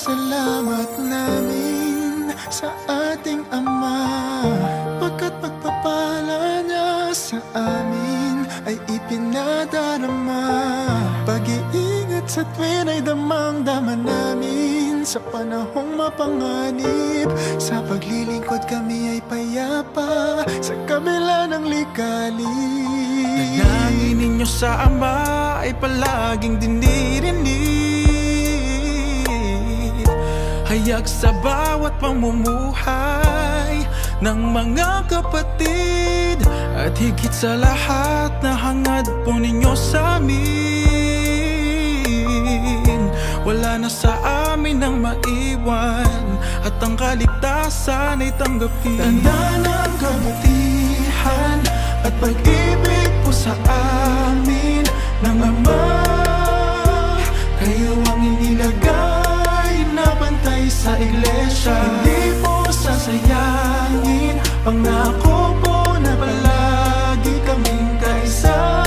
Pasasalamat namin sa ating Ama, pagkat pagpapala niya sa amin ay ipinadarama. Pag-iingat sa tuwin ay damang-dama namin, sa panahong mapanganib. Sa paglilingkod kami ay payapa, sa kabila ng likalin. Dalangin ninyo sa Ama ay palaging dinirinig, hayag sa bawat pamumuhay ng mga kapatid. At higit sa lahat na hangad po ninyo sa amin, wala na sa amin ang maiwan, at ang kaligtasan ay tanggapin. Tanda ng kabutihan at pag-ibig po sa amin ng Ama. Kayo ang inilagay na bantay sa iglesia, hindi po sasayangin. Pangako po na palagi kaming kaisa,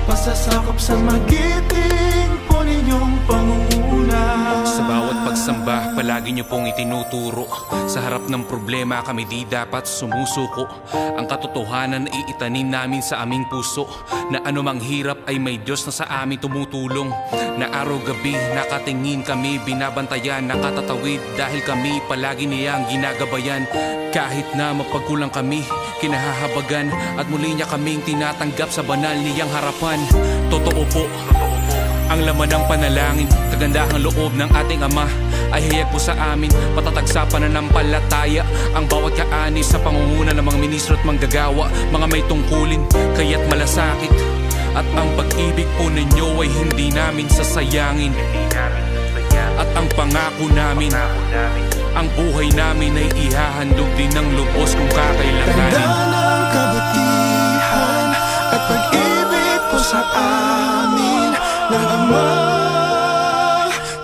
pasasakop sa magiting po ninyong pangunguna. Sa bawat pagsamba, palagi niyo pong itinuturo, sa harap ng problema kami di dapat sumusuko. Ang katotohanan ay itanim namin sa aming puso, na anumang hirap ay may Diyos na sa amin tumutulong. Na araw-gabi nakatingin kami, binabantayan, nakatatawid, dahil kami palagi niyang ginagabayan. Kahit na mapagkulang kami, kinahahabagan, at muli niya kaming tinatanggap sa banal niyang harapan. Totoo po ang laman ng panalangin, kagandahang loob ng ating Ama ay hayag po sa amin, patatag sa pananampalataya. Ang bawat kaani sa pangunguna ng mga ministro at manggagawa, mga may tungkulin, kaya't malasakit. At ang pag-ibig po ninyo ay hindi namin sasayangin. At ang pangako namin, ang buhay namin ay ihahandog din ng lubos kung kakailanganin. Tanda ng kabutihan at pag-ibig po sa amin ng Ama.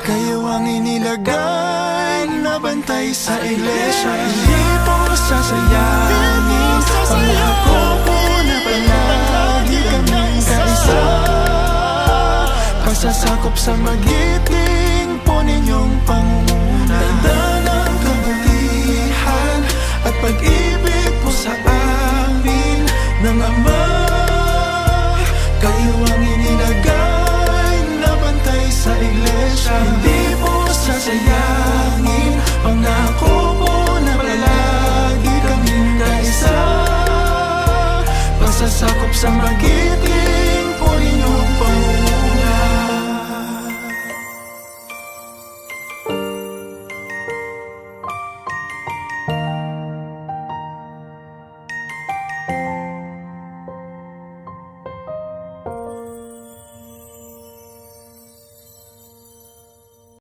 Kayo ang inilagay na bantay sa iglesia, hindi po sasayangin. Pangako po na palagi kaming kaisa, pasasakop sa magiting po ninyong pangunguna. Tanda ng kabutihan at pag-ibig po sa amin ng Ama. Kayo ang inilagay na bantay sa iglesia, hindi po sasayangin. Pangako po na palagi kaming kaisa, pasasakop sa magiting